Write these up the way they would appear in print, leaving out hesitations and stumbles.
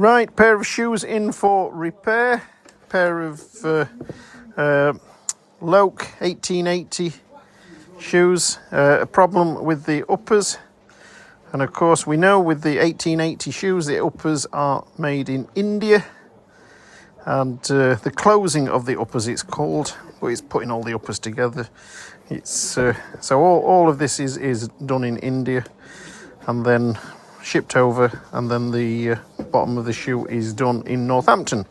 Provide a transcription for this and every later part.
Right, pair of shoes in for repair. Pair of Loake 1880 shoes. A problem with the uppers. And of course we know with the 1880 shoes the uppers are made in India. And the closing of the uppers it's called, but it's putting all the uppers together. It's so all of this is done in India and then shipped over, and then the bottom of the shoe is done in Northampton.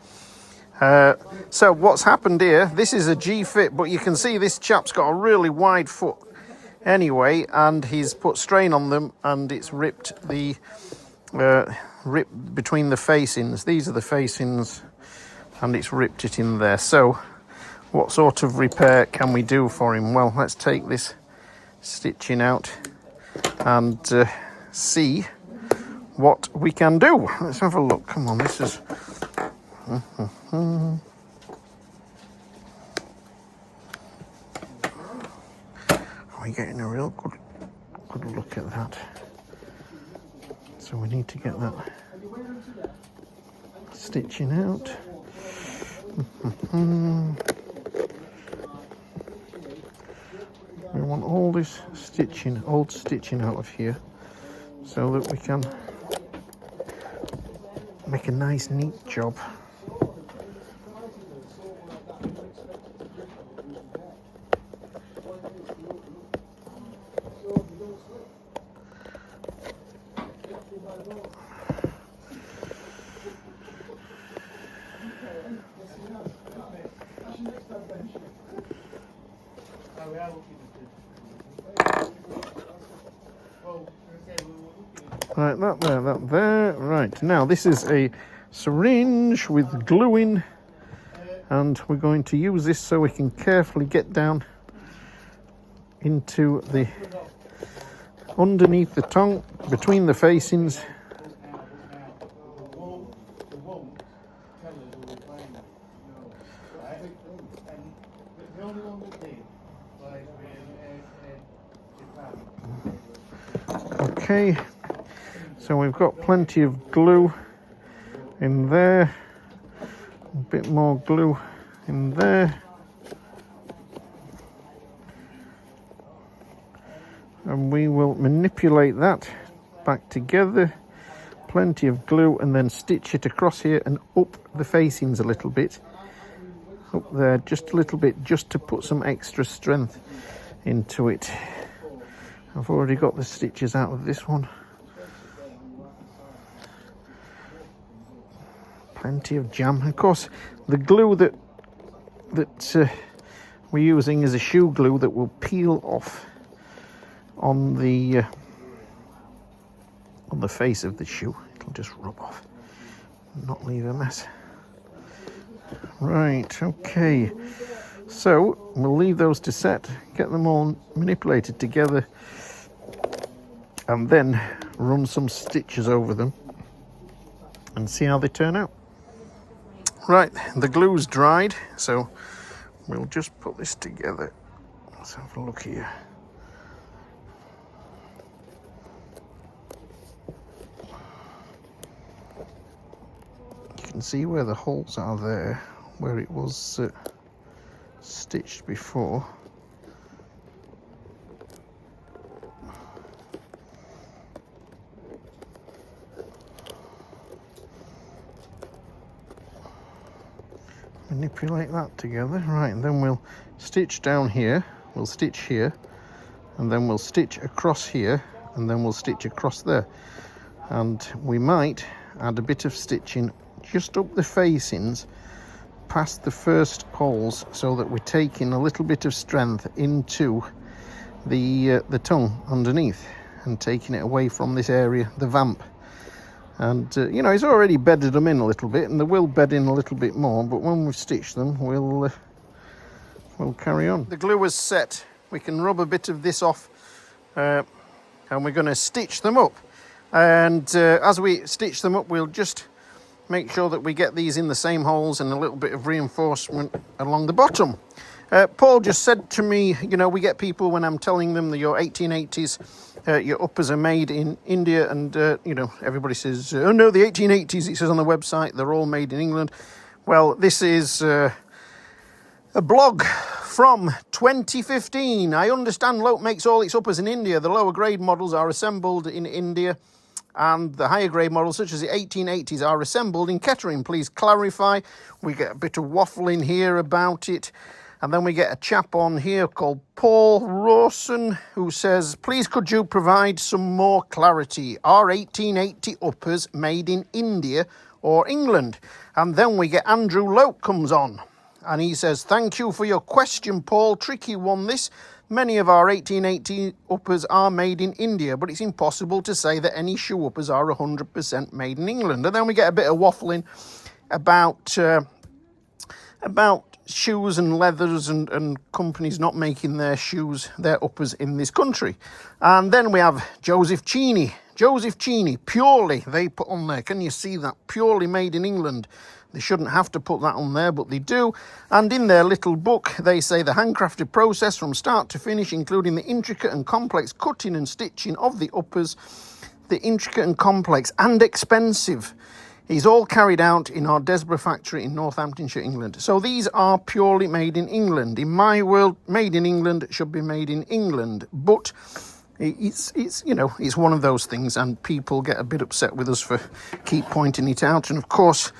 So what's happened here, this is a G-fit, but you can see this chap's got a really wide foot anyway, and he's put strain on them, and it's ripped the between the facings. These are the facings, and it's ripped it in there. So what sort of repair can we do for him? Well, let's take this stitching out and see what we can do. Let's have a look. Come on, this is... Are we getting a real good look at that? So we need to get that stitching out. We want all this old stitching out of here so that we can make a nice neat job. Right, that there. Right, now this is a syringe with glue in, and we're going to use this so we can carefully get down into the underneath the tongue, between the facings. Okay, so we've got plenty of glue in there, a bit more glue in there, and we will manipulate that back together, plenty of glue, and then stitch it across here and up the facings a little bit, up there just a little bit, just to put some extra strength into it. I've already got the stitches out of this one. Plenty of jam. Of course, the glue that we're using is a shoe glue that will peel off on the face of the shoe. It'll just rub off, not leave a mess. Right, okay. So we'll leave those to set, get them all manipulated together, and then run some stitches over them and see how they turn out. Right, the glue's dried, so we'll just put this together. Let's have a look here. You can see where the holes are there, where it was stitched before. Manipulate that together, right, and then we'll stitch down here, we'll stitch here, and then we'll stitch across here, and then we'll stitch across there, and we might add a bit of stitching just up the facings past the first holes, so that we're taking a little bit of strength into the tongue underneath and taking it away from this area, the vamp. And you know, he's already bedded them in a little bit, and they will bed in a little bit more, but when we've stitched them, we'll carry on. The glue is set. We can rub a bit of this off, and we're going to stitch them up. And as we stitch them up, we'll just make sure that we get these in the same holes and a little bit of reinforcement along the bottom. Paul just said to me, you know, we get people when I'm telling them that your 1880s, your uppers are made in India, and, you know, everybody says, oh no, the 1880s, it says on the website, they're all made in England. Well, this is a blog from 2015. I understand Loake makes all its uppers in India. The lower grade models are assembled in India, and the higher grade models, such as the 1880s, are assembled in Kettering. Please clarify. We get a bit of waffling here about it. And then we get a chap on here called Paul Rawson, who says, please could you provide some more clarity? Are 1880 uppers made in India or England? And then we get Andrew Loake comes on. And he says, thank you for your question, Paul. Tricky one, this. Many of our 1880 uppers are made in India, but it's impossible to say that any shoe uppers are 100% made in England. And then we get a bit of waffling about shoes and leathers and companies not making their shoes, their uppers in this country. And then we have Joseph Cheaney. Joseph Cheaney, purely, they put on there, can you see that? Purely made in England. They shouldn't have to put that on there, but they do. And in their little book, they say the handcrafted process from start to finish, including the intricate and complex cutting and stitching of the uppers, the intricate and complex and expensive, is all carried out in our Desborough factory in Northamptonshire, England. So these are purely made in England. In my world, made in England should be made in England. But it's you know, it's one of those things, and people get a bit upset with us for keep pointing it out. And of course,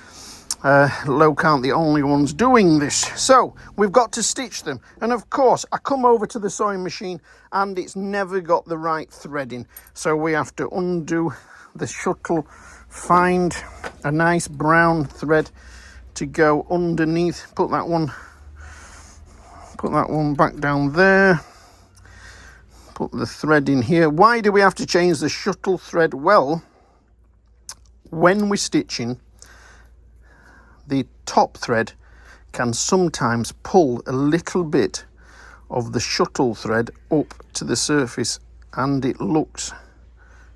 Loake aren't the only ones doing this. So we've got to stitch them. And of course, I come over to the sewing machine and it's never got the right threading. So we have to undo the shuttle, find a nice brown thread to go underneath. Put that one back down there. Put the thread in here. Why do we have to change the shuttle thread? Well, when we're stitching, the top thread can sometimes pull a little bit of the shuttle thread up to the surface, and it looks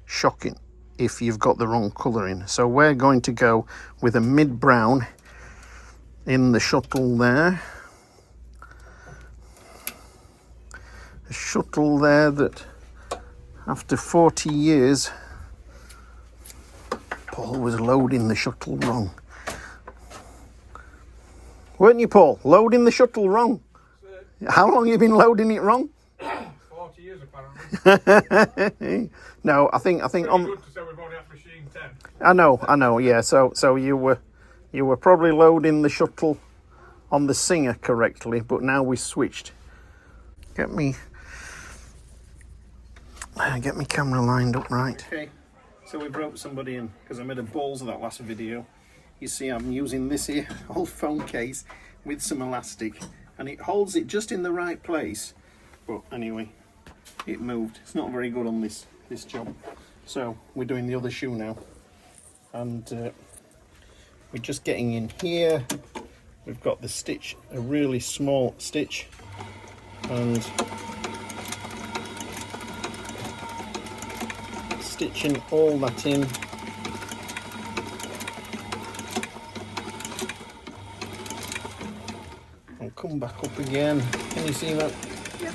shocking if you've got the wrong colour in. So we're going to go with a mid-brown in the shuttle there. A shuttle there that after 40 years, Paul was loading the shuttle wrong. Weren't you, Paul? Loading the shuttle wrong. How long have you been loading it wrong? 40 years, apparently. No, I think on. Good to say we've only had machine 10. I know. Yeah. So you were probably loading the shuttle on the Singer correctly, but now we switched. Get me camera lined up right. Okay. So we broke somebody in because I made a balls of that last video. You see, I'm using this here old phone case with some elastic, and it holds it just in the right place. But anyway, it moved. It's not very good on this job. So we're doing the other shoe now, and we're just getting in here. We've got the stitch, a really small stitch, and stitching all that in. Come back up again. Can you see that? Yeah.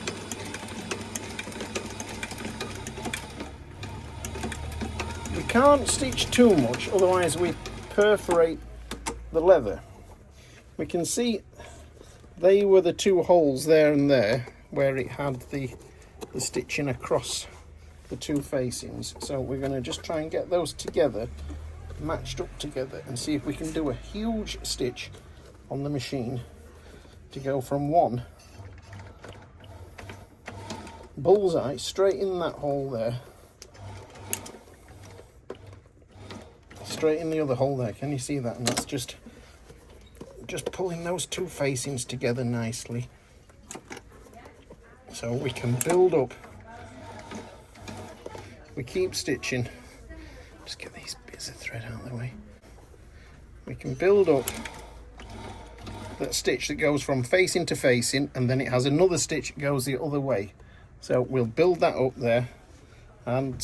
We can't stitch too much, otherwise we perforate the leather. We can see they were the two holes there and there where it had the stitching across the two facings. So we're going to just try and get those together, matched up together, and see if we can do a huge stitch on the machine to go from one bullseye straight in that hole there, straight in the other hole there. Can you see that? And that's just pulling those two facings together nicely, so we can build up. We keep stitching. Just get these bits of thread out of the way. We can build up that stitch that goes from facing to facing, and then it has another stitch that goes the other way. So we'll build that up there, and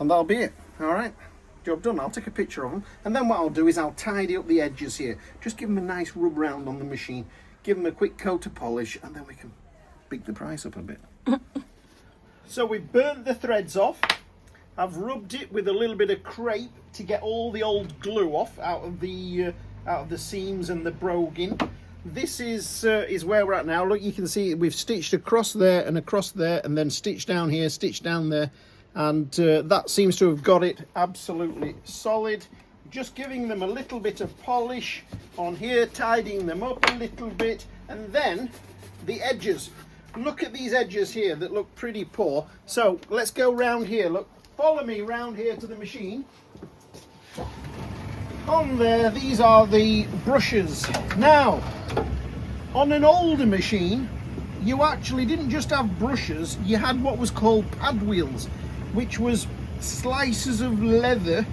that'll be it. All right, job done. I'll take a picture of them, and then what I'll do is I'll tidy up the edges here. Just give them a nice rub round on the machine, give them a quick coat of polish, and then we can big the price up a bit. So we've burnt the threads off. I've rubbed it with a little bit of crepe to get all the old glue off out of the seams and the broguing. This is where we're at now. Look, you can see we've stitched across there, and then stitched down here, stitched down there, and that seems to have got it absolutely solid. Just giving them a little bit of polish on here, tidying them up a little bit, and then the edges. Look at these edges here that look pretty poor. So let's go round here. Look, follow me round here to the machine. On there, these are the brushes. Now, on an older machine, you actually didn't just have brushes, you had what was called pad wheels, which was slices of leather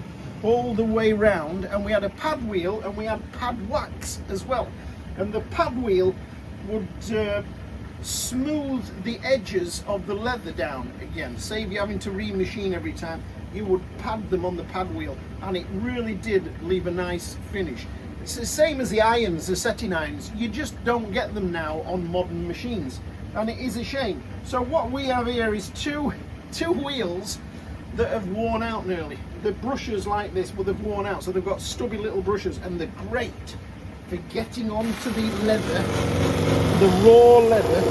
all the way round, and we had a pad wheel and we had pad wax as well. And the pad wheel would smooth the edges of the leather down again, save you having to remachine every time. You would pad them on the pad wheel, and it really did leave a nice finish. It's the same as the irons, the setting irons. You just don't get them now on modern machines, and it is a shame. So what we have here is two wheels that have worn out nearly. The brushes like this would have worn out, so they've got stubby little brushes, and they're great for getting onto the leather, the raw leather,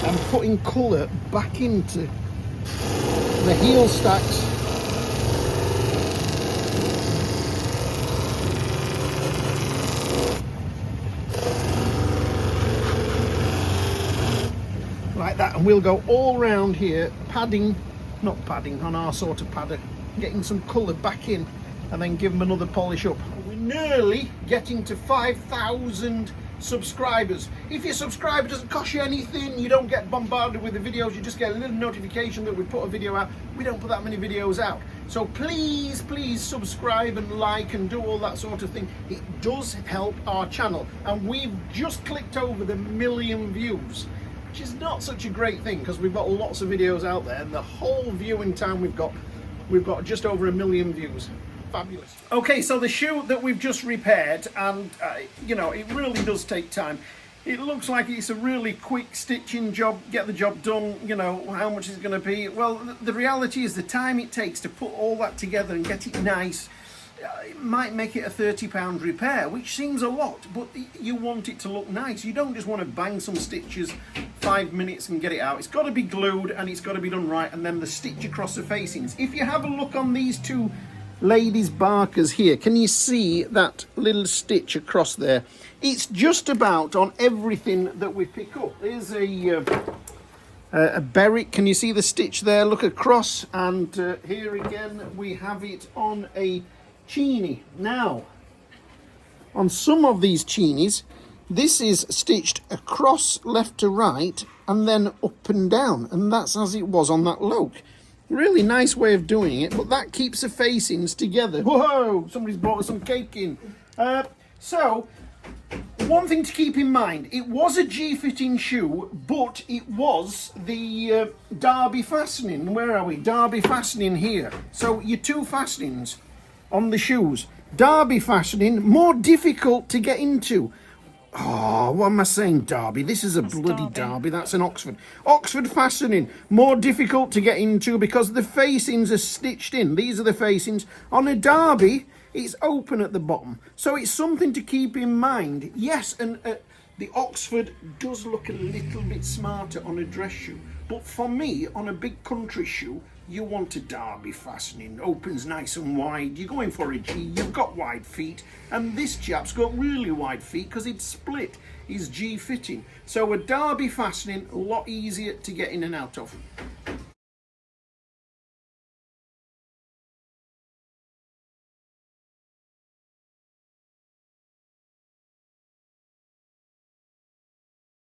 and putting colour back into the heel stacks. Like that, and we'll go all round here, not padding on our sort of padder, getting some colour back in, and then give them another polish up. We're nearly getting to 5,000 subscribers. If your subscriber doesn't cost you anything, you don't get bombarded with the videos, you just get a little notification that we put a video out. We don't put that many videos out, so please subscribe and like and do all that sort of thing. It does help our channel, and we've just clicked over the 1 million views, which is not such a great thing because we've got lots of videos out there, and the whole viewing time we've got just over 1 million views. Fabulous. Okay, so the shoe that we've just repaired, and you know, it really does take time. It looks like it's a really quick stitching job, get the job done. You know, how much is it going to be? Well, the reality is the time it takes to put all that together and get it nice, it might make it a £30 repair, which seems a lot, but you want it to look nice. You don't just want to bang some stitches 5 minutes and get it out. It's got to be glued, and it's got to be done right, and then the stitch across the facings. If you have a look on these two ladies' barkers here, can you see that little stitch across there? It's just about on everything that we pick up. There's a Berwick, can you see the stitch there? Look across, and here again we have it on a Cheaney. Now, on some of these Cheaneys, this is stitched across left to right and then up and down, and that's as it was on that Loake. Really nice way of doing it, but that keeps the facings together. Whoa, somebody's brought us some cake in. So, one thing to keep in mind, it was a G-fitting shoe, but it was the Derby fastening. Where are we? Derby fastening here. So your two fastenings on the shoes. Derby fastening, more difficult to get into. Oh, what am I saying, Derby? This is a bloody Derby. That's an Oxford. Oxford fastening, more difficult to get into because the facings are stitched in. These are the facings. On a Derby, it's open at the bottom. So it's something to keep in mind. Yes, and the Oxford does look a little bit smarter on a dress shoe. But for me, on a big country shoe, you want a Derby fastening, opens nice and wide. You're going for a G, you've got wide feet, and this chap's got really wide feet because it's split, he's G fitting. So a Derby fastening, a lot easier to get in and out of.